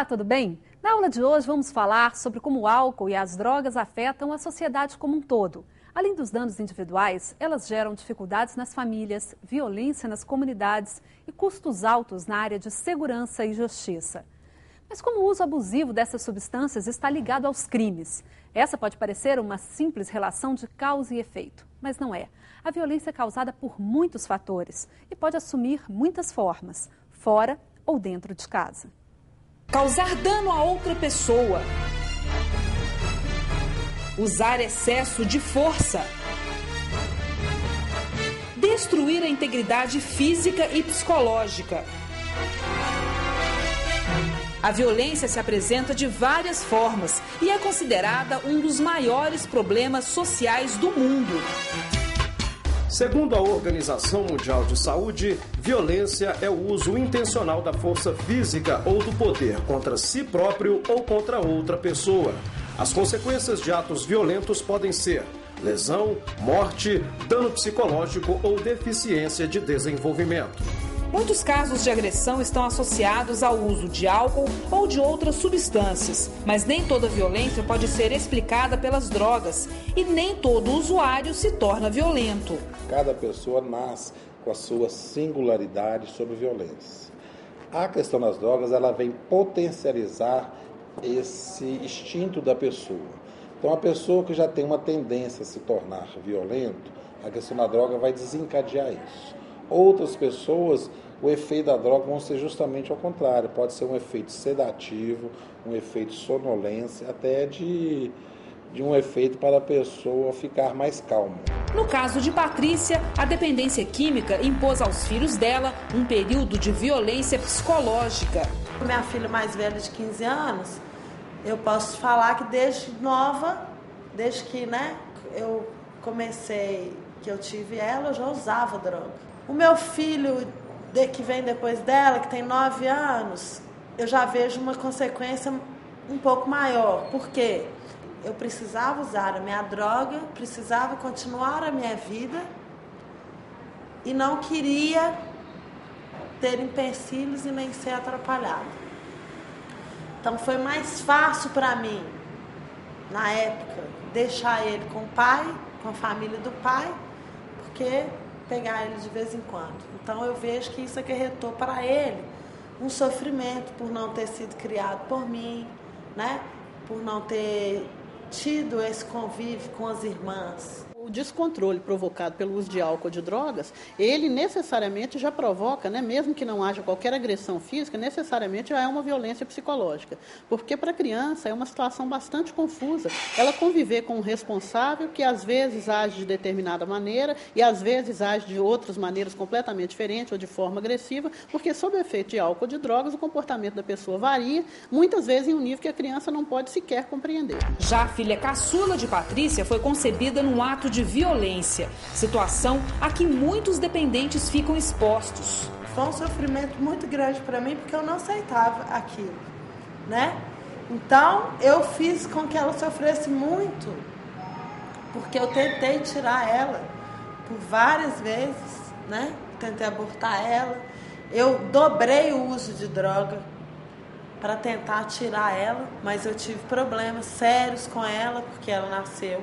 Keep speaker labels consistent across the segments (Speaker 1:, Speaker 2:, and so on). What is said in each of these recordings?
Speaker 1: Olá, tudo bem? Na aula de hoje vamos falar sobre como o álcool e as drogas afetam a sociedade como um todo. Além dos danos individuais, elas geram dificuldades nas famílias, violência nas comunidades e custos altos na área de segurança e justiça. Mas como o uso abusivo dessas substâncias está ligado aos crimes? Essa pode parecer uma simples relação de causa e efeito, mas não é. A violência é causada por muitos fatores e pode assumir muitas formas, fora ou dentro de casa.
Speaker 2: Causar dano a outra pessoa. Usar excesso de força. Destruir a integridade física e psicológica. A violência se apresenta de várias formas e é considerada um dos maiores problemas sociais do mundo.
Speaker 3: Segundo a Organização Mundial de Saúde, violência é o uso intencional da força física ou do poder contra si próprio ou contra outra pessoa. As consequências de atos violentos podem ser lesão, morte, dano psicológico ou deficiência de desenvolvimento.
Speaker 2: Muitos casos de agressão estão associados ao uso de álcool ou de outras substâncias, mas nem toda violência pode ser explicada pelas drogas e nem todo usuário se torna violento.
Speaker 4: Cada pessoa nasce com a sua singularidade sobre violência. A questão das drogas, ela vem potencializar esse instinto da pessoa. Então, a pessoa que já tem uma tendência a se tornar violento, a questão da droga vai desencadear isso. Outras pessoas, o efeito da droga vão ser justamente ao contrário. Pode ser um efeito sedativo, um efeito sonolência, até de um efeito para a pessoa ficar mais calma.
Speaker 2: No caso de Patrícia, a dependência química impôs aos filhos dela um período de violência psicológica.
Speaker 5: Minha filha mais velha de 15 anos, eu posso falar que desde nova, desde que eu comecei, que eu tive ela, eu já usava droga. O meu filho, que vem depois dela, que tem 9 anos, eu já vejo uma consequência um pouco maior. Por quê? Eu precisava usar a minha droga, precisava continuar a minha vida e não queria ter empecilhos e nem ser atrapalhada. Então foi mais fácil para mim, na época, deixar ele com o pai, com a família do pai, porque pegar ele de vez em quando. Então eu vejo que isso acarretou para ele um sofrimento por não ter sido criado por mim, por não ter tido esse convívio com as irmãs.
Speaker 6: O descontrole provocado pelo uso de álcool ou de drogas, ele necessariamente já provoca, mesmo que não haja qualquer agressão física, necessariamente já é uma violência psicológica. Porque para a criança é uma situação bastante confusa. Ela conviver com um responsável que às vezes age de determinada maneira e às vezes age de outras maneiras completamente diferentes ou de forma agressiva, porque sob o efeito de álcool ou de drogas o comportamento da pessoa varia, muitas vezes em um nível que a criança não pode sequer compreender.
Speaker 2: Já a filha caçula de Patrícia foi concebida num ato de violência, situação a que muitos dependentes ficam expostos.
Speaker 5: Foi um sofrimento muito grande para mim, porque eu não aceitava aquilo, Então, eu fiz com que ela sofresse muito, porque eu tentei tirar ela por várias vezes, Tentei abortar ela, eu dobrei o uso de droga para tentar tirar ela, mas eu tive problemas sérios com ela, porque ela nasceu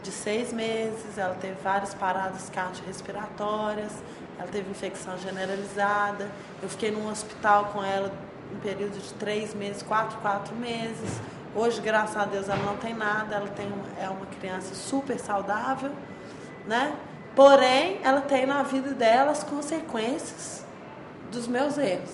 Speaker 5: de 6 meses, ela teve várias paradas cardiorrespiratórias, ela teve infecção generalizada, eu fiquei num hospital com ela um período de 3 meses, 4 meses. Hoje, graças a Deus, ela não tem nada, é uma criança super saudável, Porém, ela tem na vida dela as consequências dos meus erros,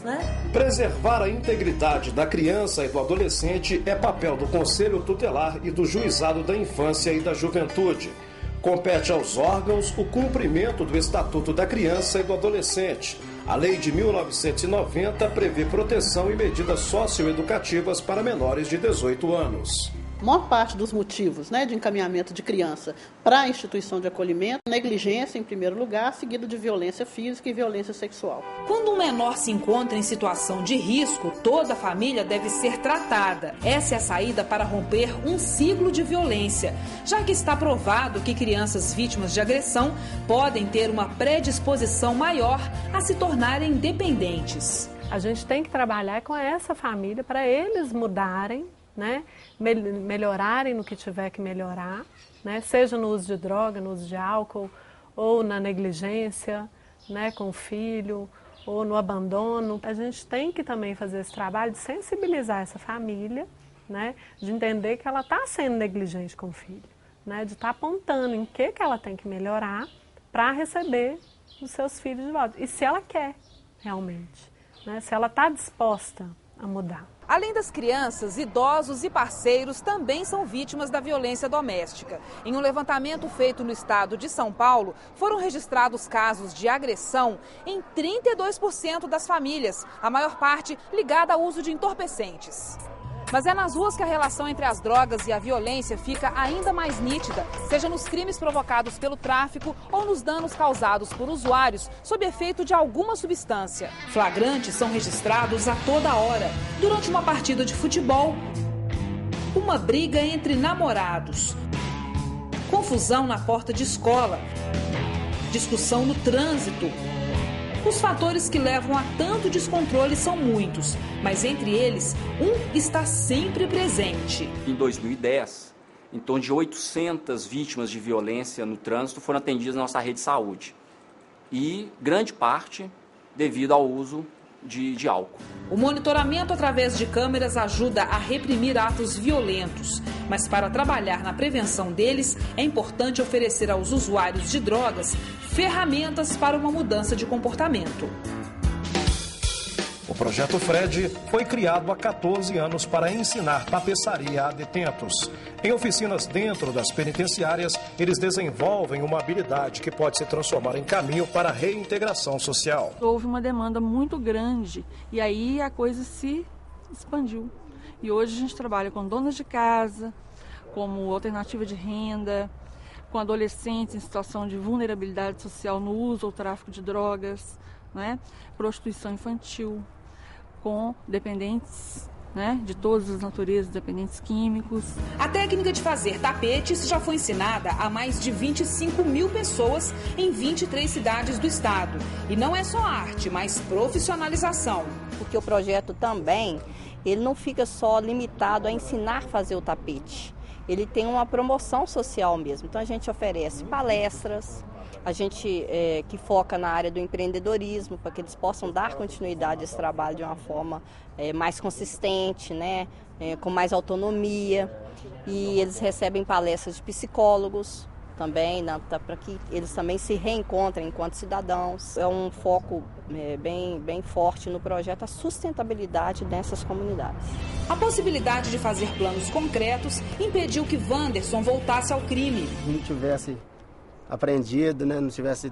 Speaker 3: Preservar a integridade da criança e do adolescente é papel do Conselho Tutelar e do Juizado da Infância e da Juventude. Compete aos órgãos o cumprimento do Estatuto da Criança e do Adolescente. A Lei de 1990 prevê proteção e medidas socioeducativas para menores de 18 anos.
Speaker 6: A maior parte dos motivos de encaminhamento de criança para a instituição de acolhimento, negligência em primeiro lugar, seguido de violência física e violência sexual.
Speaker 2: Quando um menor se encontra em situação de risco, toda a família deve ser tratada. Essa é a saída para romper um ciclo de violência, já que está provado que crianças vítimas de agressão podem ter uma predisposição maior a se tornarem dependentes.
Speaker 7: A gente tem que trabalhar com essa família para eles mudarem, né? Melhorarem no que tiver que melhorar, né? Seja no uso de droga, no uso de álcool, ou na negligência, né? Com o filho, ou no abandono. A gente tem que também fazer esse trabalho de sensibilizar essa família, né? De entender que ela está sendo negligente com o filho, né? De estar apontando em que ela tem que melhorar para receber os seus filhos de volta. E se ela quer realmente, né? Se ela está disposta a mudar.
Speaker 2: Além das crianças, idosos e parceiros também são vítimas da violência doméstica. Em um levantamento feito no estado de São Paulo, foram registrados casos de agressão em 32% das famílias, a maior parte ligada ao uso de entorpecentes. Mas é nas ruas que a relação entre as drogas e a violência fica ainda mais nítida, seja nos crimes provocados pelo tráfico ou nos danos causados por usuários sob efeito de alguma substância. Flagrantes são registrados a toda hora. Durante uma partida de futebol, uma briga entre namorados, confusão na porta de escola, discussão no trânsito. Os fatores que levam a tanto descontrole são muitos, mas entre eles, um está sempre presente.
Speaker 8: Em 2010, em torno de 800 vítimas de violência no trânsito foram atendidas na nossa rede de saúde. E grande parte devido ao uso de álcool.
Speaker 2: O monitoramento através de câmeras ajuda a reprimir atos violentos, mas para trabalhar na prevenção deles, é importante oferecer aos usuários de drogas ferramentas para uma mudança de comportamento.
Speaker 3: O Projeto Fred foi criado há 14 anos para ensinar tapeçaria a detentos. Em oficinas dentro das penitenciárias, eles desenvolvem uma habilidade que pode se transformar em caminho para a reintegração social.
Speaker 9: Houve uma demanda muito grande e aí a coisa se expandiu. E hoje a gente trabalha com donas de casa, como alternativa de renda, com adolescentes em situação de vulnerabilidade social no uso ou tráfico de drogas, né? Prostituição infantil, com dependentes, né, de todas as naturezas, dependentes químicos.
Speaker 2: A técnica de fazer tapetes já foi ensinada a mais de 25 mil pessoas em 23 cidades do estado. E não é só arte, mas profissionalização.
Speaker 10: Porque o projeto também, ele não fica só limitado a ensinar a fazer o tapete. Ele tem uma promoção social mesmo. Então a gente oferece palestras, a gente que foca na área do empreendedorismo, para que eles possam dar continuidade a esse trabalho de uma forma mais consistente, né? Com mais autonomia. E eles recebem palestras de psicólogos também, para que eles também se reencontrem enquanto cidadãos. É um foco bem forte no projeto, a sustentabilidade dessas comunidades.
Speaker 2: A possibilidade de fazer planos concretos impediu que Wanderson voltasse ao crime.
Speaker 11: Se não tivesse aprendido, né, não tivesse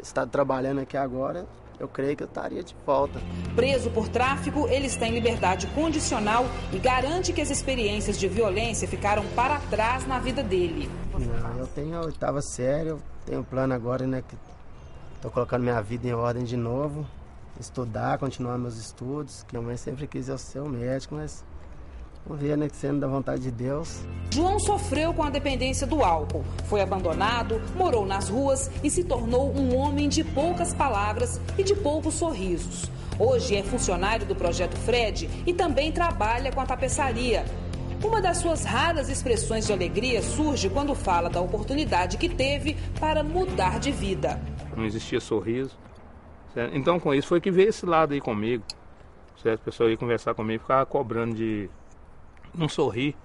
Speaker 11: estado trabalhando aqui agora, eu creio que eu estaria de volta.
Speaker 2: Preso por tráfico, ele está em liberdade condicional e garante que as experiências de violência ficaram para trás na vida dele.
Speaker 11: Não, eu tenho a 8ª série, eu tenho um plano agora, né, que estou colocando minha vida em ordem de novo, estudar, continuar meus estudos, que a mãe sempre quis eu ser um médico, mas vamos ver, né, que sendo da vontade de Deus.
Speaker 2: João sofreu com a dependência do álcool, foi abandonado, morou nas ruas e se tornou um homem de poucas palavras e de poucos sorrisos. Hoje é funcionário do Projeto Fred e também trabalha com a tapeçaria. Uma das suas raras expressões de alegria surge quando fala da oportunidade que teve para mudar de vida.
Speaker 12: Não existia sorriso, certo? Então com isso foi que veio esse lado aí comigo, certo? A pessoa ia conversar comigo e ficava cobrando de não sorrir,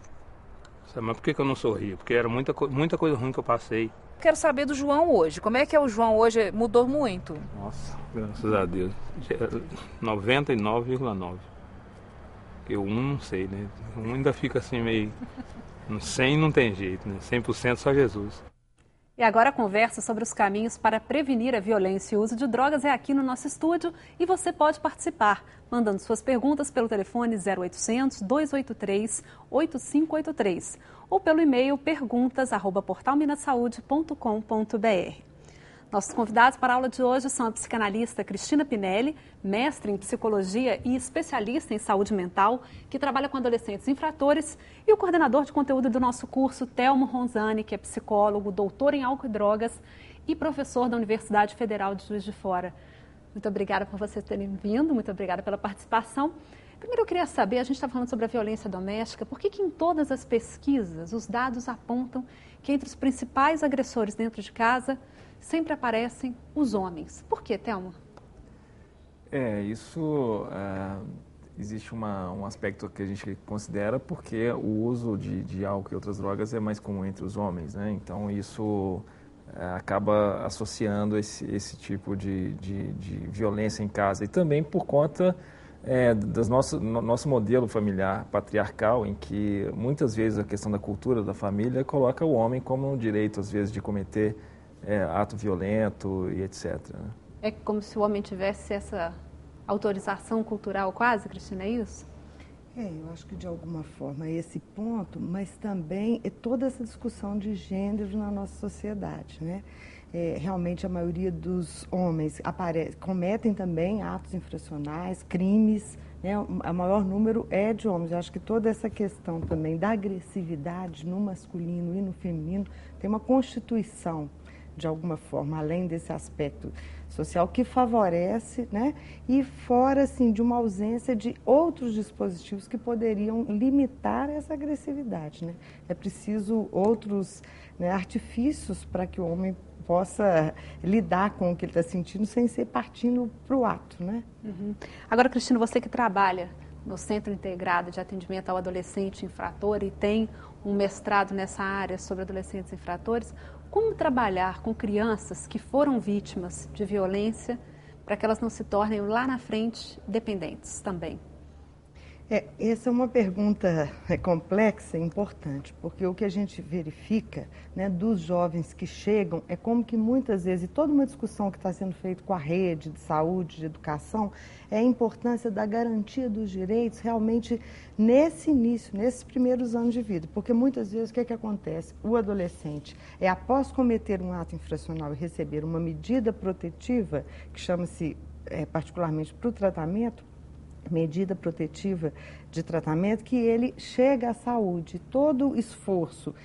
Speaker 12: sabe? Mas por que eu não sorria? Porque era muita coisa ruim que eu passei.
Speaker 2: Quero saber do João hoje, como é que é o João hoje? Mudou muito?
Speaker 12: Nossa, graças a Deus, 99,9. Porque o 1 não sei, né? O 1 ainda fica assim meio... 100 não tem jeito, né? 100% só Jesus.
Speaker 1: E agora a conversa sobre os caminhos para prevenir a violência e o uso de drogas é aqui no nosso estúdio e você pode participar, mandando suas perguntas pelo telefone 0800 283 8583 ou pelo e-mail perguntas@portalminasaude.com.br. Nossos convidados para a aula de hoje são a psicanalista Cristina Pinelli, mestre em psicologia e especialista em saúde mental, que trabalha com adolescentes infratores, e o coordenador de conteúdo do nosso curso, Telmo Ronzani, que é psicólogo, doutor em álcool e drogas e professor da Universidade Federal de Juiz de Fora. Muito obrigada por vocês terem vindo, muito obrigada pela participação. Primeiro eu queria saber, a gente está falando sobre a violência doméstica, por que em todas as pesquisas os dados apontam que entre os principais agressores dentro de casa sempre aparecem os homens? Por quê, Thelma?
Speaker 13: Existe um aspecto que a gente considera porque o uso de álcool e outras drogas é mais comum entre os homens, né? Então isso acaba associando esse tipo de violência em casa. E também por conta nosso modelo familiar patriarcal, em que muitas vezes a questão da cultura da família coloca o homem como um direito, às vezes, de cometer ato violento e etc. Né?
Speaker 1: É como se o homem tivesse essa autorização cultural quase, Cristina, é isso?
Speaker 14: Eu acho que de alguma forma é esse ponto, mas também é toda essa discussão de gênero na nossa sociedade, né? Realmente a maioria dos homens cometem também atos infracionais, crimes, né? O maior número é de homens. Eu acho que toda essa questão também da agressividade no masculino e no feminino tem uma constituição, de alguma forma, além desse aspecto social, que favorece, né? E fora, assim, de uma ausência de outros dispositivos que poderiam limitar essa agressividade, né? É preciso outros, né, artifícios para que o homem possa lidar com o que ele está sentindo sem ser partindo para o ato, né?
Speaker 1: Uhum. Agora, Cristina, você que trabalha no Centro Integrado de Atendimento ao Adolescente Infrator e tem um mestrado nessa área sobre adolescentes infratores, como trabalhar com crianças que foram vítimas de violência para que elas não se tornem lá na frente dependentes também?
Speaker 14: Essa é uma pergunta complexa e importante, porque o que a gente verifica, né, dos jovens que chegam é como que muitas vezes, e toda uma discussão que está sendo feita com a rede de saúde, de educação, é a importância da garantia dos direitos realmente nesse início, nesses primeiros anos de vida. Porque muitas vezes o que é que acontece? O adolescente, após cometer um ato infracional e receber uma medida protetiva, que chama-se particularmente para o tratamento, medida protetiva de tratamento, que ele chega à saúde, todo o esforço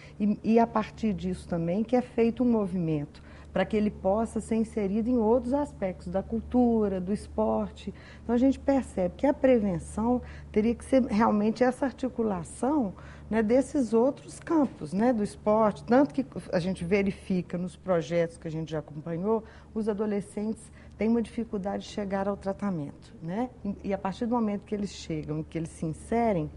Speaker 14: e a partir disso também que é feito um movimento para que ele possa ser inserido em outros aspectos da cultura, do esporte. Então a gente percebe que a prevenção teria que ser realmente essa articulação, né, desses outros campos, né, do esporte, tanto que a gente verifica nos projetos que a gente já acompanhou, os adolescentes têm uma dificuldade de chegar ao tratamento, né? E a partir do momento que eles chegam, que eles se inserem,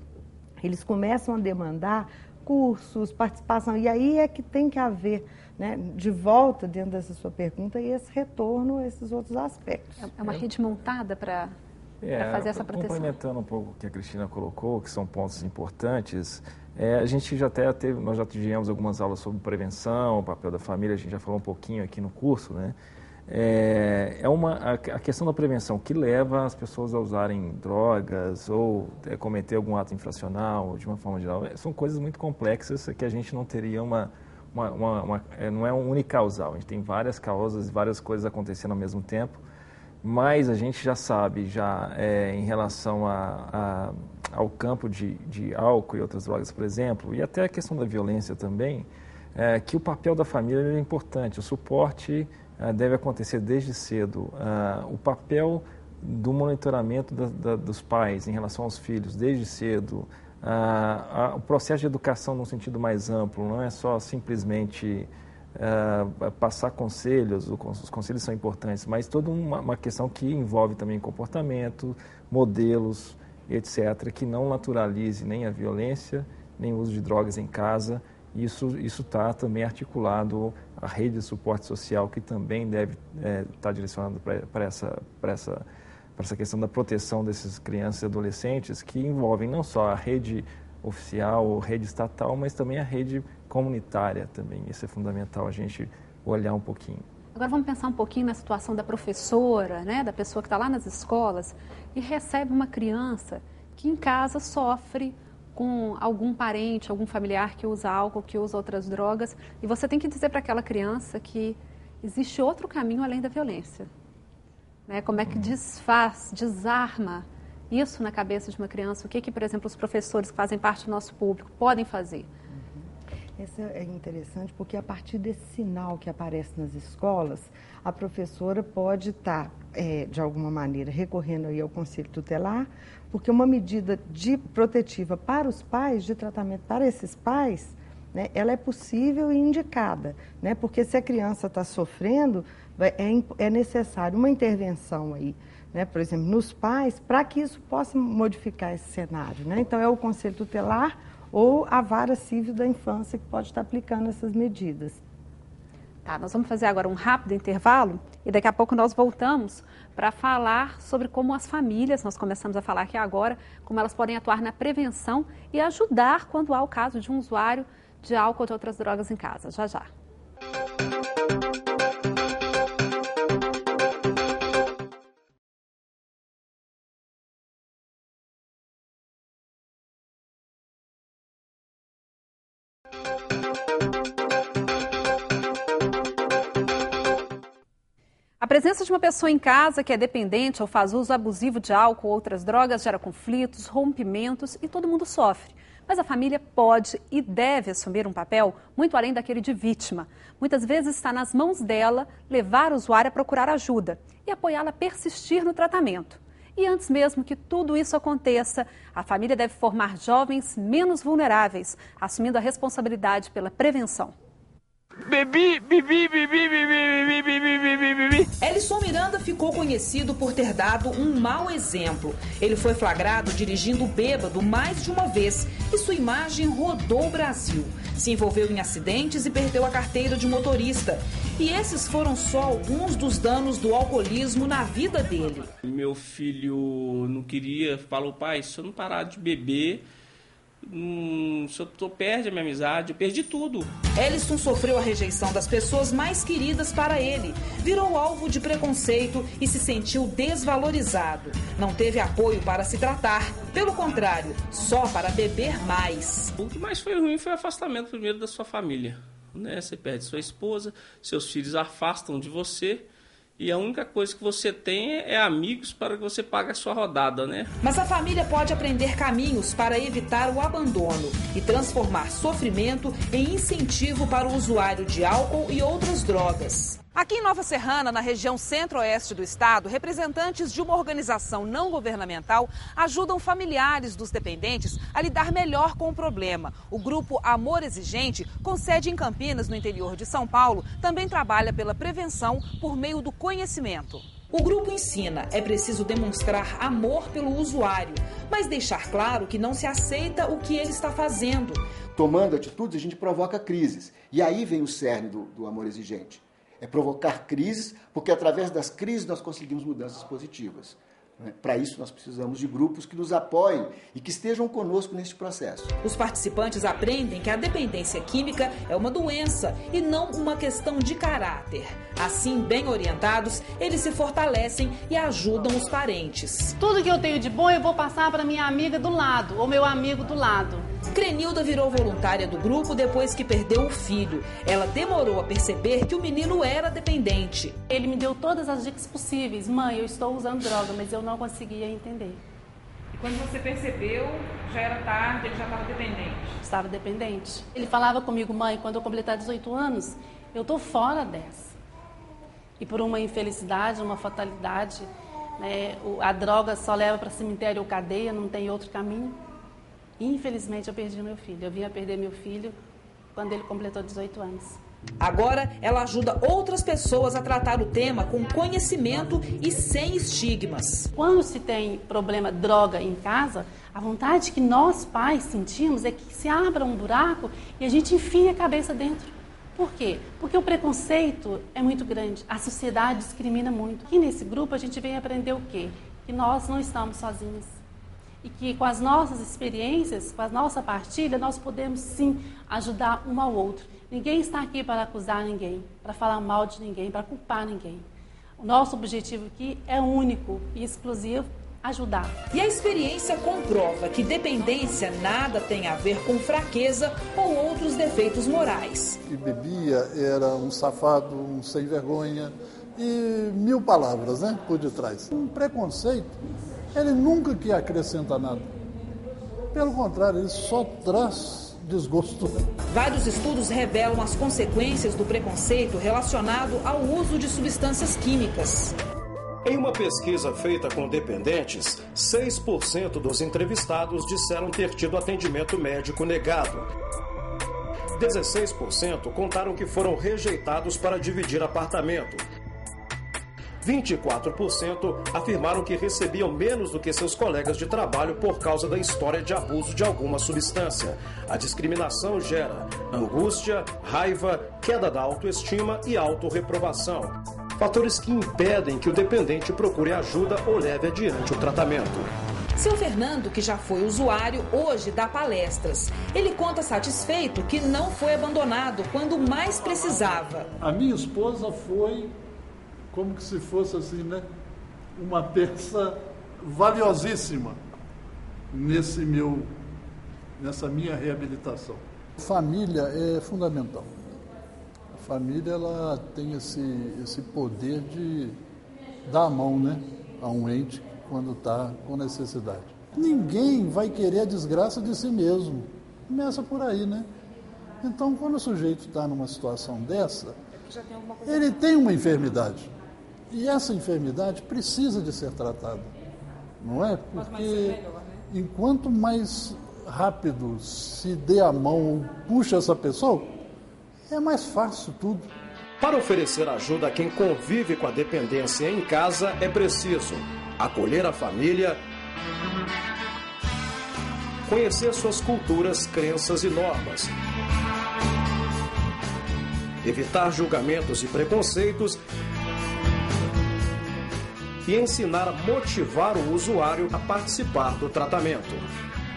Speaker 14: eles começam a demandar cursos, participação, e aí é que tem que haver, né, de volta dentro dessa sua pergunta, e esse retorno a esses outros aspectos.
Speaker 1: É uma rede montada para fazer essa proteção?
Speaker 13: Complementando um pouco o que a Cristina colocou, que são pontos importantes, a gente nós já tivemos algumas aulas sobre prevenção, o papel da família, a gente já falou um pouquinho aqui no curso, né? A questão da prevenção que leva as pessoas a usarem drogas ou cometer algum ato infracional de uma forma geral, são coisas muito complexas que a gente não teria não é um unicausal, a gente tem várias causas, várias coisas acontecendo ao mesmo tempo, mas a gente já sabe, em relação ao campo de álcool e outras drogas, por exemplo, e até a questão da violência também, que o papel da família é importante, o suporte deve acontecer desde cedo. O papel do monitoramento dos pais em relação aos filhos desde cedo. O processo de educação no sentido mais amplo, não é só simplesmente passar conselhos, os conselhos são importantes, mas toda uma questão que envolve também comportamento, modelos, etc., que não naturalize nem a violência, nem o uso de drogas em casa. Isso está também articulado à rede de suporte social, que também deve estar direcionado para essa questão da proteção dessas crianças e adolescentes, que envolvem não só a rede oficial, rede estatal, mas também a rede comunitária também. Isso é fundamental a gente olhar um pouquinho.
Speaker 1: Agora vamos pensar um pouquinho na situação da professora, né, da pessoa que está lá nas escolas e recebe uma criança que em casa sofre com algum parente, algum familiar que usa álcool, que usa outras drogas, e você tem que dizer para aquela criança que existe outro caminho além da violência. Né? Como é que desarma isso na cabeça de uma criança? O que, por exemplo, os professores que fazem parte do nosso público podem fazer?
Speaker 14: Isso é interessante porque a partir desse sinal que aparece nas escolas, a professora pode estar, de alguma maneira, recorrendo aí ao Conselho Tutelar, porque uma medida protetiva para os pais, de tratamento para esses pais, né, ela é possível e indicada, né, porque se a criança está sofrendo, é necessário uma intervenção aí, né, por exemplo, nos pais, para que isso possa modificar esse cenário, né? Então, é o Conselho Tutelar ou a Vara Civil da Infância que pode estar aplicando essas medidas.
Speaker 1: Tá, nós vamos fazer agora um rápido intervalo e daqui a pouco nós voltamos para falar sobre como as famílias, nós começamos a falar aqui agora, como elas podem atuar na prevenção e ajudar quando há o caso de um usuário de álcool ou de outras drogas em casa. Já, já. A presença de uma pessoa em casa que é dependente ou faz uso abusivo de álcool ou outras drogas gera conflitos, rompimentos e todo mundo sofre. Mas a família pode e deve assumir um papel muito além daquele de vítima. Muitas vezes está nas mãos dela levar o usuário a procurar ajuda e apoiá-la a persistir no tratamento. E antes mesmo que tudo isso aconteça, a família deve formar jovens menos vulneráveis, assumindo a responsabilidade pela prevenção.
Speaker 2: Elison Miranda ficou conhecido por ter dado um mau exemplo. Ele foi flagrado dirigindo bêbado mais de uma vez e sua imagem rodou o Brasil. Se envolveu em acidentes e perdeu a carteira de motorista. E esses foram só alguns dos danos do alcoolismo na vida dele.
Speaker 15: Meu filho não queria, falou: pai, se eu não parar de beber, se eu perde a minha amizade, eu perdi tudo.
Speaker 2: Elison sofreu a rejeição das pessoas mais queridas para ele, virou alvo de preconceito e se sentiu desvalorizado. Não teve apoio para se tratar, pelo contrário, só para beber mais.
Speaker 15: O que mais foi ruim foi o afastamento primeiro da sua família, né? Você perde sua esposa, seus filhos afastam de você. E a única coisa que você tem é amigos para que você pague a sua rodada, né?
Speaker 2: Mas a família pode aprender caminhos para evitar o abandono e transformar sofrimento em incentivo para o usuário de álcool e outras drogas. Aqui em Nova Serrana, na região centro-oeste do estado, representantes de uma organização não governamental ajudam familiares dos dependentes a lidar melhor com o problema. O grupo Amor Exigente, com sede em Campinas, no interior de São Paulo, também trabalha pela prevenção por meio do conhecimento. O grupo ensina, é preciso demonstrar amor pelo usuário, mas deixar claro que não se aceita o que ele está fazendo.
Speaker 16: Tomando atitudes, a gente provoca crises. E aí vem o cerne do Amor Exigente. É provocar crises, porque através das crises nós conseguimos mudanças positivas. Para isso, nós precisamos de grupos que nos apoiem e que estejam conosco neste processo.
Speaker 2: Os participantes aprendem que a dependência química é uma doença e não uma questão de caráter. Assim, bem orientados, eles se fortalecem e ajudam os parentes.
Speaker 17: Tudo que eu tenho de bom eu vou passar para minha amiga do lado, ou meu amigo do lado.
Speaker 2: Crenilda virou voluntária do grupo depois que perdeu o filho. Ela demorou a perceber que o menino era dependente.
Speaker 17: Ele me deu todas as dicas possíveis. Mãe, eu estou usando droga, mas eu não conseguia entender.
Speaker 9: E quando você percebeu, já era tarde, ele já estava dependente?
Speaker 17: Estava dependente. Ele falava comigo: mãe, quando eu completar 18 anos, eu estou fora dessa. E por uma infelicidade, uma fatalidade, né, a droga só leva para cemitério ou cadeia, não tem outro caminho. Infelizmente, eu perdi meu filho. Eu vim a perder meu filho quando ele completou 18 anos.
Speaker 2: Agora, ela ajuda outras pessoas a tratar o tema com conhecimento e sem estigmas.
Speaker 17: Quando se tem problema droga em casa, a vontade que nós pais sentimos é que se abra um buraco e a gente enfie a cabeça dentro. Por quê? Porque o preconceito é muito grande. A sociedade discrimina muito. E nesse grupo a gente vem aprender o quê? Que nós não estamos sozinhos. E que com as nossas experiências, com a nossa partilha, nós podemos sim ajudar um ao outro. Ninguém está aqui para acusar ninguém, para falar mal de ninguém, para culpar ninguém. O nosso objetivo aqui é único e exclusivo: ajudar.
Speaker 2: E a experiência comprova que dependência nada tem a ver com fraqueza ou outros defeitos morais.
Speaker 18: E bebia, era um safado, um sem vergonha e mil palavras, né, por detrás. Um preconceito. Ele nunca quer acrescentar nada. Pelo contrário, ele só traz desgosto.
Speaker 2: Vários estudos revelam as consequências do preconceito relacionado ao uso de substâncias químicas.
Speaker 3: Em uma pesquisa feita com dependentes, 6% dos entrevistados disseram ter tido atendimento médico negado. 16% contaram que foram rejeitados para dividir apartamento. 24% afirmaram que recebiam menos do que seus colegas de trabalho por causa da história de abuso de alguma substância. A discriminação gera angústia, raiva, queda da autoestima e autorreprovação. Fatores que impedem que o dependente procure ajuda ou leve adiante o tratamento.
Speaker 2: Seu Fernando, que já foi usuário, hoje dá palestras. Ele conta satisfeito que não foi abandonado quando mais precisava.
Speaker 18: A minha esposa foi como que se fosse assim, né? Uma peça valiosíssima nessa minha reabilitação. Família é fundamental. A família, ela tem esse poder de dar a mão, né, a um ente quando está com necessidade. Ninguém vai querer a desgraça de si mesmo. Começa por aí, né? Então, quando o sujeito está numa situação dessa, ele tem uma enfermidade. E essa enfermidade precisa de ser tratada, não é? Porque enquanto mais rápido se dê a mão ou puxa essa pessoa, é mais fácil tudo.
Speaker 3: Para oferecer ajuda a quem convive com a dependência em casa, é preciso acolher a família, conhecer suas culturas, crenças e normas, evitar julgamentos e preconceitos e ensinar a motivar o usuário a participar do tratamento.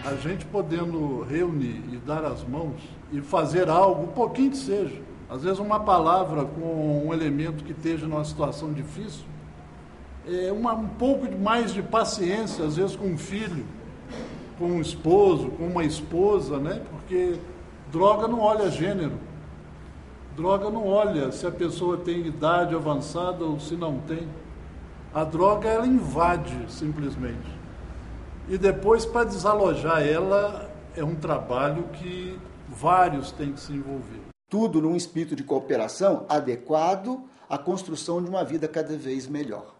Speaker 18: A gente podendo reunir e dar as mãos e fazer algo, um pouquinho que seja, às vezes uma palavra com um elemento que esteja numa situação difícil, um pouco mais de paciência, às vezes com um filho, com um esposo, com uma esposa, né? Porque droga não olha gênero, droga não olha se a pessoa tem idade avançada ou se não tem. A droga, ela invade, simplesmente. E depois, para desalojar ela, é um trabalho que vários têm que se envolver.
Speaker 16: Tudo num espírito de cooperação adequado à construção de uma vida cada vez melhor.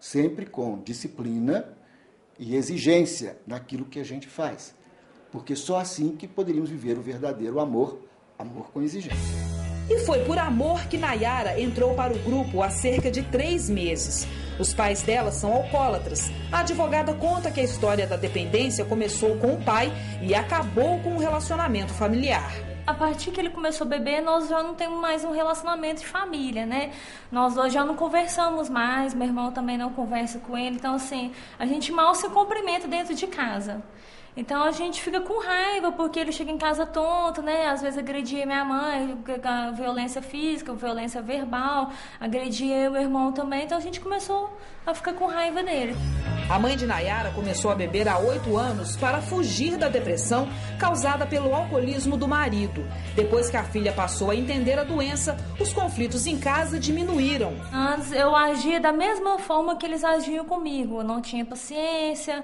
Speaker 16: Sempre com disciplina e exigência naquilo que a gente faz. Porque só assim que poderíamos viver o verdadeiro amor, amor com exigência.
Speaker 2: E foi por amor que Nayara entrou para o grupo há cerca de 3 meses. Os pais dela são alcoólatras. A advogada conta que a história da dependência começou com o pai e acabou com um relacionamento familiar.
Speaker 19: A partir que ele começou a beber, nós já não temos mais um relacionamento de família, né? Nós dois já não conversamos mais, meu irmão também não conversa com ele. Então, assim, a gente mal se cumprimenta dentro de casa. Então a gente fica com raiva porque ele chega em casa tonto, né? Às vezes agredia minha mãe, violência física, violência verbal, agredia meu irmão também. Então a gente começou a ficar com raiva dele.
Speaker 2: A mãe de Nayara começou a beber há 8 anos para fugir da depressão causada pelo alcoolismo do marido. Depois que a filha passou a entender a doença, os conflitos em casa diminuíram.
Speaker 19: Antes eu agia da mesma forma que eles agiam comigo. Eu não tinha paciência.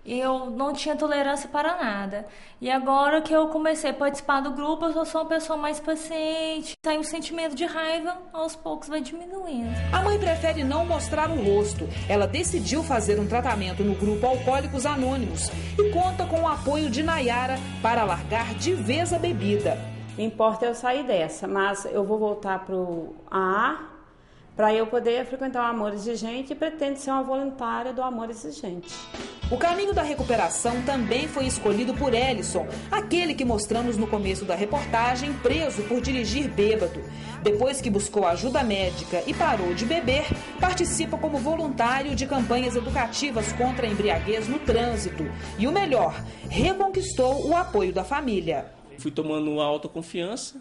Speaker 19: Eu não tinha tolerância para nada. E agora que eu comecei a participar do grupo, eu sou uma pessoa mais paciente. Aí o sentimento de raiva, aos poucos, vai diminuindo.
Speaker 2: A mãe prefere não mostrar o rosto. Ela decidiu fazer um tratamento no grupo Alcoólicos Anônimos e conta com o apoio de Nayara para largar de vez a bebida.
Speaker 20: Importa eu sair dessa, mas eu vou voltar para o AA para eu poder frequentar o Amor Exigente e pretendo ser uma voluntária do Amor Exigente.
Speaker 2: O caminho da recuperação também foi escolhido por Ellison, aquele que mostramos no começo da reportagem, preso por dirigir bêbado. Depois que buscou ajuda médica e parou de beber, participa como voluntário de campanhas educativas contra a embriaguez no trânsito. E o melhor, reconquistou o apoio da família.
Speaker 15: Fui tomando autoconfiança,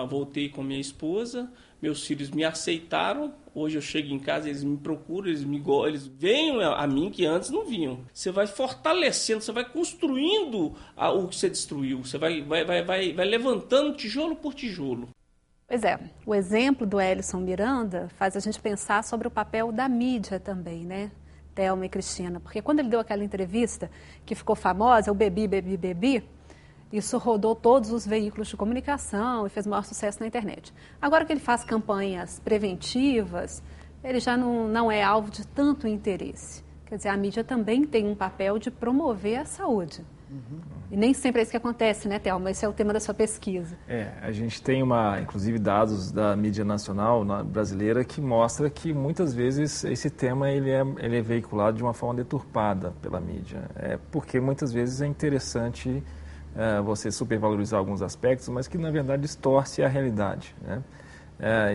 Speaker 15: voltei com minha esposa, meus filhos me aceitaram. Hoje eu chego em casa, eles me procuram, eles vêm a mim que antes não vinham. Você vai fortalecendo, você vai construindo o que você destruiu. Você vai levantando tijolo por tijolo.
Speaker 1: Pois é, o exemplo do Ellison Miranda faz a gente pensar sobre o papel da mídia também, né? Thelma e Cristina, porque quando ele deu aquela entrevista que ficou famosa, eu bebi, Isso rodou todos os veículos de comunicação e fez maior sucesso na internet. Agora que ele faz campanhas preventivas, ele já não é alvo de tanto interesse. Quer dizer, a mídia também tem um papel de promover a saúde. E nem sempre é isso que acontece, né, Thelma? Esse é o tema da sua pesquisa.
Speaker 13: A gente tem inclusive dados da mídia nacional brasileira que mostra que muitas vezes esse tema ele é veiculado de uma forma deturpada pela mídia. Porque muitas vezes é interessante você supervalorizar alguns aspectos, mas que na verdade distorce a realidade, né?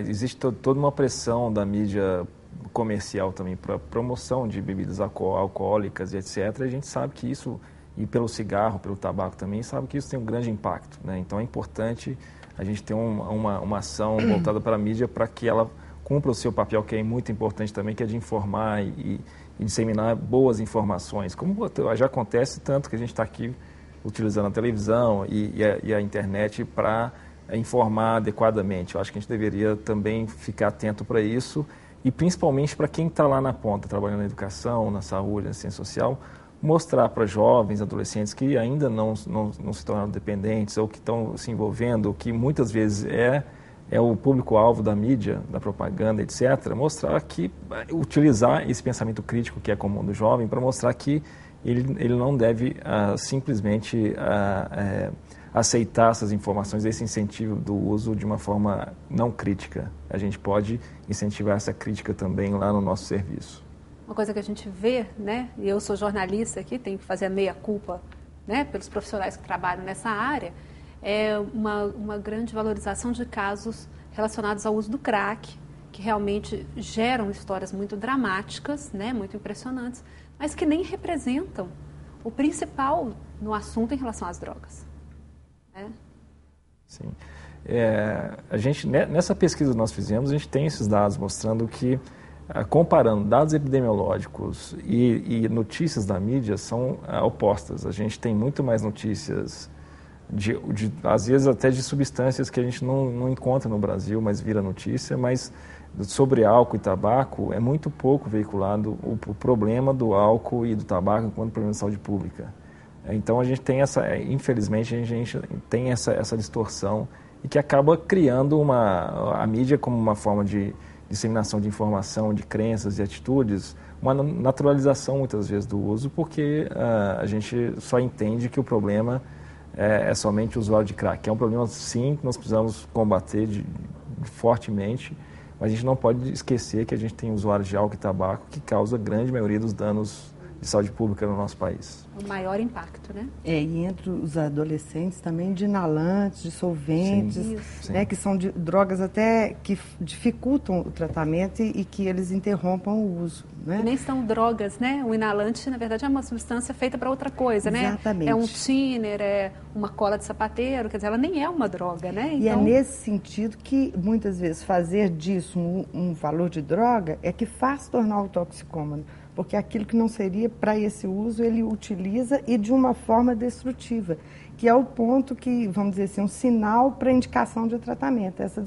Speaker 13: Existe toda uma pressão da mídia comercial também para promoção de bebidas alcoólicas e etc. A gente sabe que isso, e pelo cigarro, pelo tabaco também, sabe que isso tem um grande impacto, né? Então é importante a gente ter uma ação voltada para a mídia para que ela cumpra o seu papel, que é muito importante também, que é de informar e disseminar boas informações, como já acontece tanto que a gente está aqui utilizando a televisão e a internet para informar adequadamente. Eu acho que a gente deveria também ficar atento para isso e principalmente para quem está lá na ponta, trabalhando na educação, na saúde, na ciência social, mostrar para jovens, adolescentes que ainda não se tornaram dependentes ou que estão se envolvendo, que muitas vezes é o público-alvo da mídia, da propaganda, etc., mostrar que, utilizar esse pensamento crítico que é comum do jovem para mostrar que ele não deve simplesmente aceitar essas informações, esse incentivo do uso de uma forma não crítica. A gente pode incentivar essa crítica também lá no nosso serviço.
Speaker 1: Uma coisa que a gente vê, né, e eu sou jornalista aqui, tenho que fazer a meia-culpa, né, pelos profissionais que trabalham nessa área, é uma grande valorização de casos relacionados ao uso do crack, que realmente geram histórias muito dramáticas, né, muito impressionantes, mas que nem representam o principal no assunto em relação às drogas. Né?
Speaker 13: Sim. A gente, nessa pesquisa que nós fizemos, a gente tem esses dados mostrando que, comparando dados epidemiológicos e notícias da mídia, são opostas. A gente tem muito mais notícias, às vezes até de substâncias que a gente não encontra no Brasil, mas vira notícia, mas sobre álcool e tabaco é muito pouco veiculado o problema do álcool e do tabaco enquanto problema de saúde pública. Então a gente tem infelizmente, a gente tem essa distorção e que acaba criando a mídia como uma forma de disseminação de informação, de crenças e atitudes, uma naturalização muitas vezes do uso, porque a gente só entende que o problema é somente o usuário de crack, que é um problema sim que nós precisamos combater fortemente, mas a gente não pode esquecer que a gente tem usuários de álcool e tabaco que causa a grande maioria dos danos de saúde pública no nosso país.
Speaker 1: O maior impacto, né?
Speaker 14: E entre os adolescentes também de inalantes, de solventes,
Speaker 13: sim.
Speaker 14: Né, que são drogas até que dificultam o tratamento e que eles interrompam o uso. Né?
Speaker 1: E nem são drogas, né? O inalante, na verdade, é uma substância feita para outra coisa, né?
Speaker 14: Exatamente.
Speaker 1: É um thinner, é uma cola de sapateiro, quer dizer, ela nem é uma droga, né?
Speaker 14: Então... E é nesse sentido que, muitas vezes, fazer disso um valor de droga é que faz tornar o toxicômano. Porque aquilo que não seria para esse uso, ele utiliza e de uma forma destrutiva, que é o ponto que, vamos dizer assim, um sinal para indicação de tratamento, essa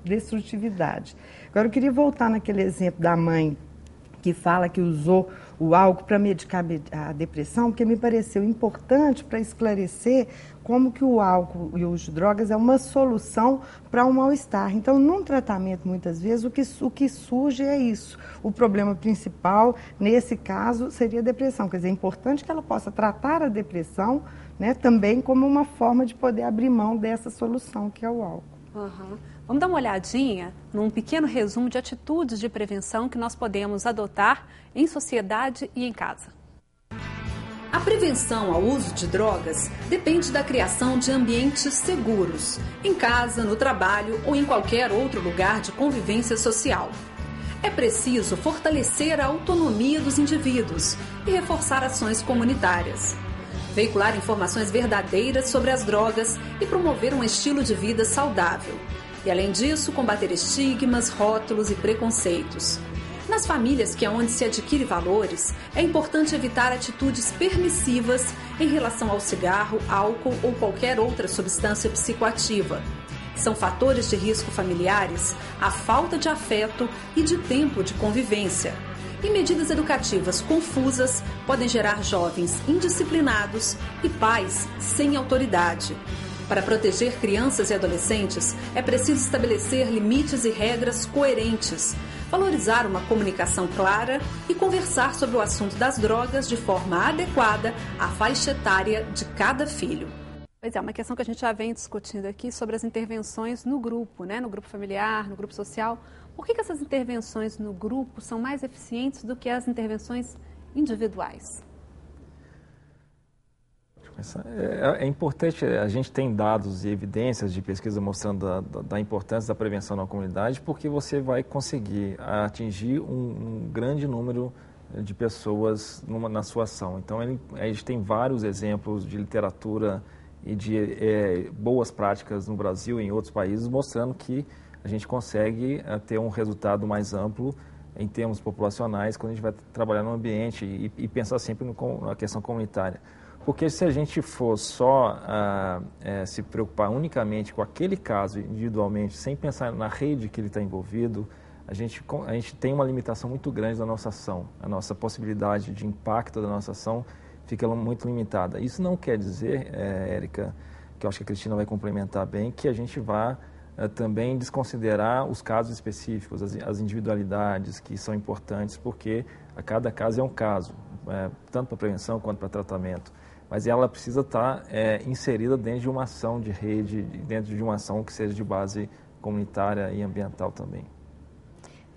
Speaker 14: destrutividade. Agora, eu queria voltar naquele exemplo da mãe que fala que usou o álcool para medicar a depressão, porque me pareceu importante para esclarecer como que o álcool e o uso de drogas é uma solução para um mal-estar. Então, num tratamento, muitas vezes, o que surge é isso. O problema principal, nesse caso, seria a depressão. Quer dizer, é importante que ela possa tratar a depressão, né, também como uma forma de poder abrir mão dessa solução, que é o álcool.
Speaker 1: Uhum. Vamos dar uma olhadinha num pequeno resumo de atitudes de prevenção que nós podemos adotar em sociedade e em casa. A prevenção ao uso de drogas depende da criação de ambientes seguros, em casa, no trabalho ou em qualquer outro lugar de convivência social. É preciso fortalecer a autonomia dos indivíduos e reforçar ações comunitárias. Veicular informações verdadeiras sobre as drogas e promover um estilo de vida saudável. E, além disso, combater estigmas, rótulos e preconceitos. Nas famílias que é onde se adquire valores, é importante evitar atitudes permissivas em relação ao cigarro, álcool ou qualquer outra substância psicoativa. São fatores de risco familiares a falta de afeto e de tempo de convivência. E medidas educativas confusas podem gerar jovens indisciplinados e pais sem autoridade. Para proteger crianças e adolescentes, é preciso estabelecer limites e regras coerentes, valorizar uma comunicação clara e conversar sobre o assunto das drogas de forma adequada à faixa etária de cada filho. Pois é, uma questão que a gente já vem discutindo aqui sobre as intervenções no grupo, né? No grupo familiar, no grupo social. Por que essas intervenções no grupo são mais eficientes do que as intervenções individuais?
Speaker 13: É importante, a gente tem dados e evidências de pesquisa mostrando da importância da prevenção na comunidade, porque você vai conseguir atingir um grande número de pessoas na sua ação. Então, a gente tem vários exemplos de literatura e de boas práticas no Brasil e em outros países, mostrando que a gente consegue ter um resultado mais amplo em termos populacionais quando a gente vai trabalhar no ambiente e pensar sempre na questão comunitária. Porque se a gente for só se preocupar unicamente com aquele caso individualmente, sem pensar na rede que ele está envolvido, a gente tem uma limitação muito grande da nossa ação. A nossa possibilidade de impacto da nossa ação fica muito limitada. Isso não quer dizer, Érica, que eu acho que a Cristina vai complementar bem, que a gente vá também desconsiderar os casos específicos, as individualidades que são importantes, porque a cada caso é um caso, tanto para prevenção quanto para tratamento. Mas ela precisa estar inserida dentro de uma ação de rede, dentro de uma ação que seja de base comunitária e ambiental também.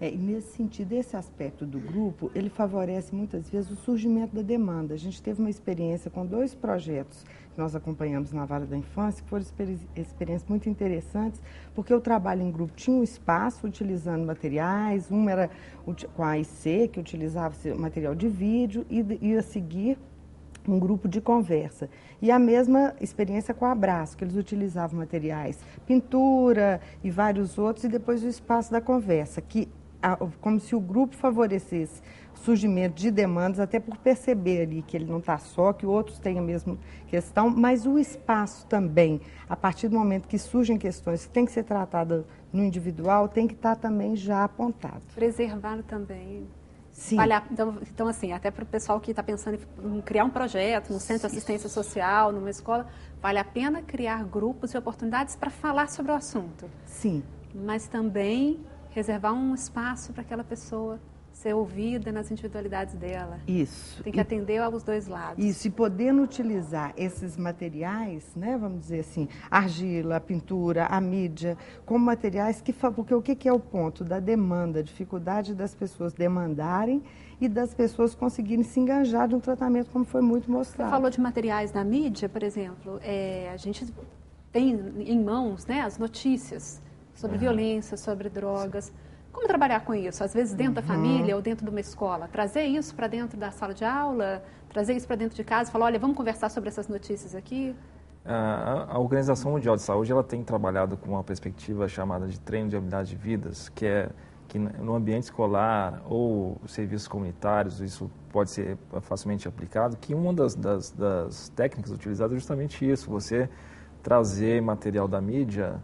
Speaker 14: E nesse sentido, esse aspecto do grupo, ele favorece muitas vezes o surgimento da demanda. A gente teve uma experiência com 2 projetos que nós acompanhamos na Vara da Infância, que foram experiências muito interessantes, porque o trabalho em grupo tinha um espaço utilizando materiais, um era com a AIC, que utilizava material de vídeo, e a seguir um grupo de conversa. E a mesma experiência com a Abraço, que eles utilizavam materiais, pintura e vários outros, e depois o espaço da conversa, como se o grupo favorecesse o surgimento de demandas, até por perceber ali que ele não está só, que outros têm a mesma questão, mas o espaço também, a partir do momento que surgem questões que têm que ser tratadas no individual, tem que estar também já apontado.
Speaker 1: Preservar também.
Speaker 14: Sim.
Speaker 1: Então, assim, até para o pessoal que está pensando em criar um projeto no centro de assistência social, numa escola, vale a pena criar grupos e oportunidades para falar sobre o assunto.
Speaker 14: Sim.
Speaker 1: Mas também reservar um espaço para aquela pessoa ser ouvida nas individualidades dela.
Speaker 14: Isso.
Speaker 1: Tem que atender aos 2 lados.
Speaker 14: Isso, e podendo utilizar esses materiais, né, vamos dizer assim, argila, a pintura, a mídia, como materiais porque o que é o ponto da demanda, a dificuldade das pessoas demandarem e das pessoas conseguirem se engajar de um tratamento, como foi muito mostrado.
Speaker 1: Você falou de materiais na mídia, por exemplo, a gente tem em mãos, né, as notícias sobre violência, sobre drogas. Como trabalhar com isso? Às vezes dentro da família ou dentro de uma escola. Trazer isso para dentro da sala de aula, trazer isso para dentro de casa e falar, olha, vamos conversar sobre essas notícias aqui?
Speaker 13: A Organização Mundial de Saúde ela tem trabalhado com uma perspectiva chamada de treino de habilidade de vidas, que no ambiente escolar ou serviços comunitários, isso pode ser facilmente aplicado, que uma das técnicas utilizadas é justamente isso, você trazer material da mídia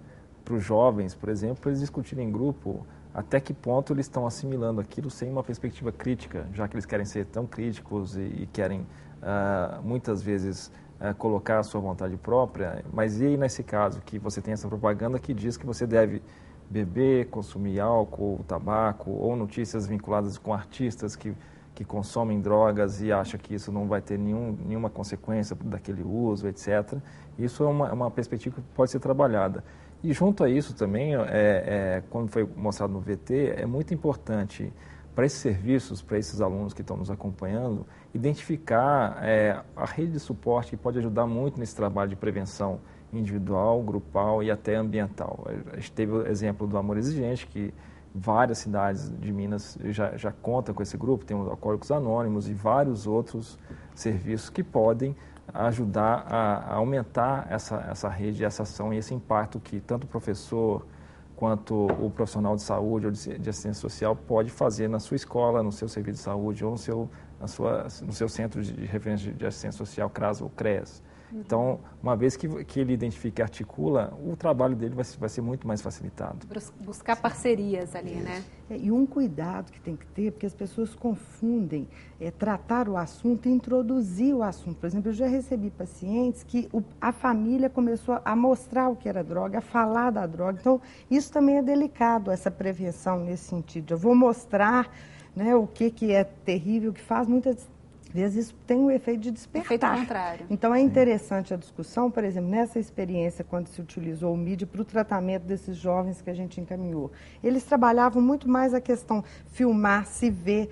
Speaker 13: para os jovens, por exemplo, para eles discutirem em grupo até que ponto eles estão assimilando aquilo sem uma perspectiva crítica, já que eles querem ser tão críticos e querem muitas vezes colocar a sua vontade própria, mas e aí nesse caso que você tem essa propaganda que diz que você deve beber, consumir álcool, tabaco ou notícias vinculadas com artistas que consomem drogas e acham que isso não vai ter nenhuma consequência daquele uso, etc. Isso é uma perspectiva que pode ser trabalhada. E junto a isso também, quando foi mostrado no VT, é muito importante para esses serviços, para esses alunos que estão nos acompanhando, identificar a rede de suporte que pode ajudar muito nesse trabalho de prevenção individual, grupal e até ambiental. A gente teve o exemplo do Amor Exigente, que várias cidades de Minas já contam com esse grupo, tem os Alcoólicos Anônimos e vários outros serviços que podem ajudar a aumentar essa rede, essa ação e esse impacto que tanto o professor quanto o profissional de saúde ou de assistência social pode fazer na sua escola, no seu serviço de saúde ou no seu centro de referência de assistência social, CRAS ou CREAS. Então, uma vez que ele identifica e articula, o trabalho dele vai ser muito mais facilitado.
Speaker 1: Buscar parcerias ali, né?
Speaker 14: E um cuidado que tem que ter, porque as pessoas confundem tratar o assunto e introduzir o assunto. Por exemplo, eu já recebi pacientes que a família começou a mostrar o que era droga, a falar da droga. Então, isso também é delicado, essa prevenção nesse sentido. Eu vou mostrar, né, o que é terrível, que faz muitas vezes isso tem um efeito de despertar.
Speaker 1: Efeito contrário.
Speaker 14: Então, é interessante a discussão, por exemplo, nessa experiência, quando se utilizou o MIDI para o tratamento desses jovens que a gente encaminhou. Eles trabalhavam muito mais a questão filmar, se ver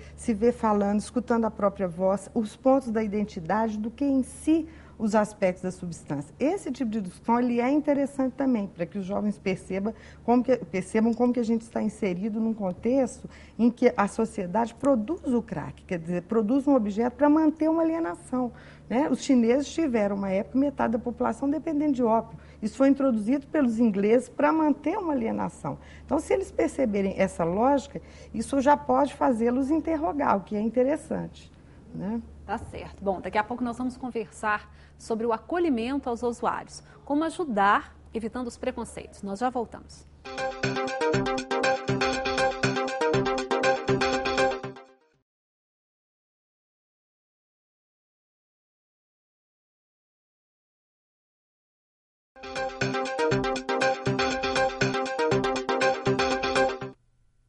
Speaker 14: falando, escutando a própria voz, os pontos da identidade, do que em si os aspectos da substância. Esse tipo de discussão ele é interessante também, para que os jovens percebam como que a gente está inserido num contexto em que a sociedade produz o crack, quer dizer, produz um objeto para manter uma alienação. Né? Os chineses tiveram uma época metade da população dependente de ópio. Isso foi introduzido pelos ingleses para manter uma alienação. Então, se eles perceberem essa lógica, isso já pode fazê-los interrogar, o que é interessante. Né?
Speaker 1: Tá certo. Bom, daqui a pouco nós vamos conversar sobre o acolhimento aos usuários, como ajudar evitando os preconceitos. Nós já voltamos.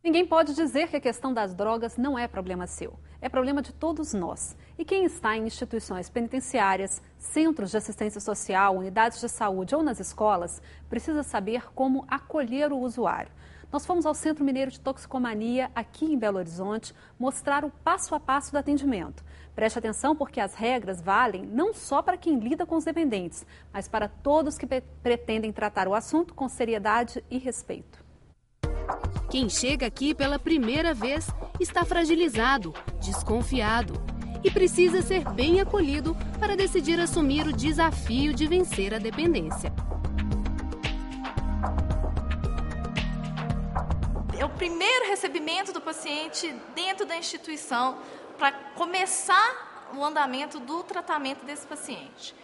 Speaker 1: Ninguém pode dizer que a questão das drogas não é problema seu. É problema de todos nós. E quem está em instituições penitenciárias, centros de assistência social, unidades de saúde ou nas escolas, precisa saber como acolher o usuário. Nós fomos ao Centro Mineiro de Toxicomania, aqui em Belo Horizonte, mostrar o passo a passo do atendimento. Preste atenção porque as regras valem não só para quem lida com os dependentes, mas para todos que pretendem tratar o assunto com seriedade e respeito.
Speaker 21: Quem chega aqui pela primeira vez está fragilizado, desconfiado e precisa ser bem acolhido para decidir assumir o desafio de vencer a dependência.
Speaker 22: É o primeiro recebimento do paciente dentro da instituição para começar o andamento do tratamento desse paciente.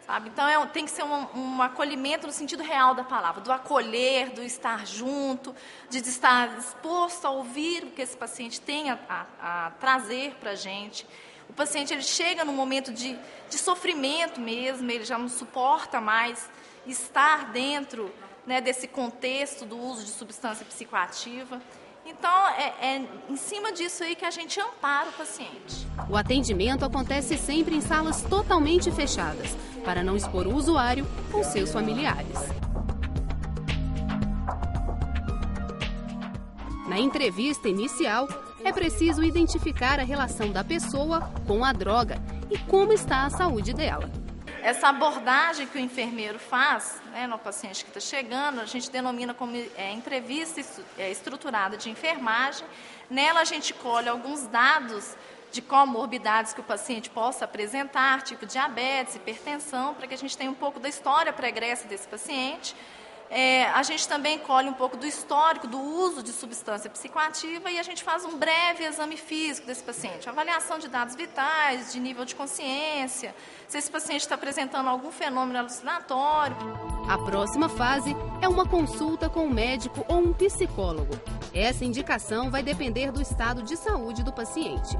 Speaker 22: Sabe? Então, tem que ser um acolhimento no sentido real da palavra, do acolher, do estar junto, de estar disposto a ouvir o que esse paciente tem a trazer para a gente. O paciente ele chega num momento de sofrimento mesmo, ele já não suporta mais estar dentro, né, desse contexto do uso de substância psicoativa. Então, é em cima disso aí que a gente ampara o paciente.
Speaker 21: O atendimento acontece sempre em salas totalmente fechadas, para não expor o usuário com seus familiares. Na entrevista inicial, é preciso identificar a relação da pessoa com a droga e como está a saúde dela.
Speaker 22: Essa abordagem que o enfermeiro faz, né, no paciente que está chegando, a gente denomina como entrevista estruturada de enfermagem. Nela a gente colhe alguns dados de comorbidades que o paciente possa apresentar, tipo diabetes, hipertensão, para que a gente tenha um pouco da história pregressa desse paciente. A gente também colhe um pouco do histórico do uso de substância psicoativa e a gente faz um breve exame físico desse paciente, avaliação de dados vitais, de nível de consciência, se esse paciente está apresentando algum fenômeno alucinatório.
Speaker 21: A próxima fase é uma consulta com um médico ou um psicólogo. Essa indicação vai depender do estado de saúde do paciente.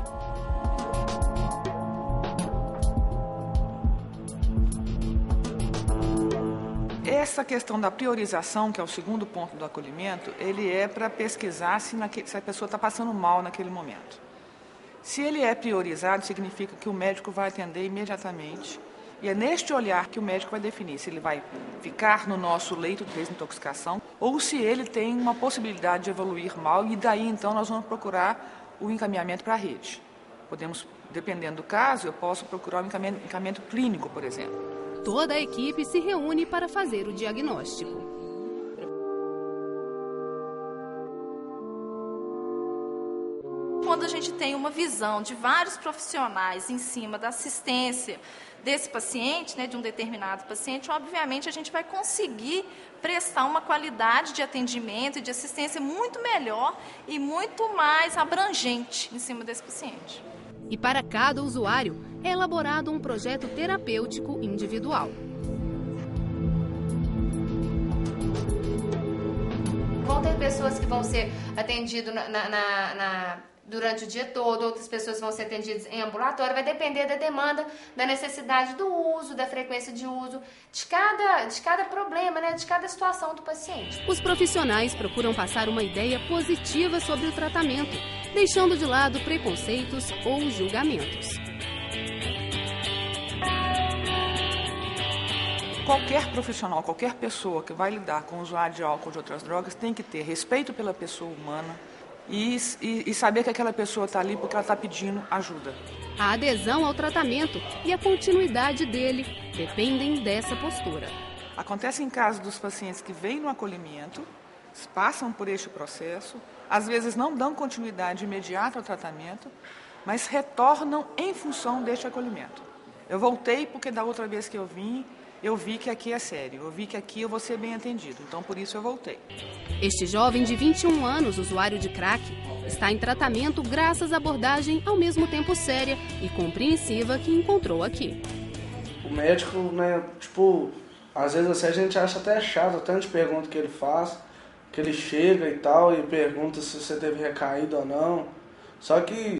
Speaker 23: Essa questão da priorização, que é o segundo ponto do acolhimento, ele é para pesquisar se a pessoa está passando mal naquele momento. Se ele é priorizado, significa que o médico vai atender imediatamente. E é neste olhar que o médico vai definir se ele vai ficar no nosso leito de desintoxicação ou se ele tem uma possibilidade de evoluir mal e daí então nós vamos procurar o encaminhamento para a rede. Podemos, dependendo do caso, eu posso procurar o encaminhamento clínico, por exemplo.
Speaker 21: Toda a equipe se reúne para fazer o diagnóstico.
Speaker 22: Quando a gente tem uma visão de vários profissionais em cima da assistência desse paciente, né, de um determinado paciente, obviamente a gente vai conseguir prestar uma qualidade de atendimento e de assistência muito melhor e muito mais abrangente em cima desse paciente.
Speaker 21: E para cada usuário é elaborado um projeto terapêutico individual.
Speaker 4: Vão ter pessoas que vão ser atendidas durante o dia todo, outras pessoas vão ser atendidas em ambulatório, vai depender da demanda, da necessidade do uso, da frequência de uso, de cada problema, né, de cada situação do paciente.
Speaker 21: Os profissionais procuram passar uma ideia positiva sobre o tratamento, deixando de lado preconceitos ou julgamentos.
Speaker 23: Qualquer profissional, qualquer pessoa que vai lidar com o usuário de álcool ou de outras drogas tem que ter respeito pela pessoa humana, e saber que aquela pessoa está ali porque ela está pedindo ajuda.
Speaker 21: A adesão ao tratamento e a continuidade dele dependem dessa postura.
Speaker 23: Acontece em casos dos pacientes que vêm no acolhimento, passam por este processo, às vezes não dão continuidade imediata ao tratamento, mas retornam em função deste acolhimento. Eu voltei porque da outra vez que eu vim, eu vi que aqui é sério, eu vi que aqui eu vou ser bem atendido, então por isso eu voltei.
Speaker 21: Este jovem de 21 anos, usuário de crack, está em tratamento graças à abordagem ao mesmo tempo séria e compreensiva que encontrou aqui.
Speaker 5: O médico, né, às vezes assim, a gente acha até chato, tantas perguntas que ele faz, que ele chega e tal, e pergunta se você teve recaído ou não, só que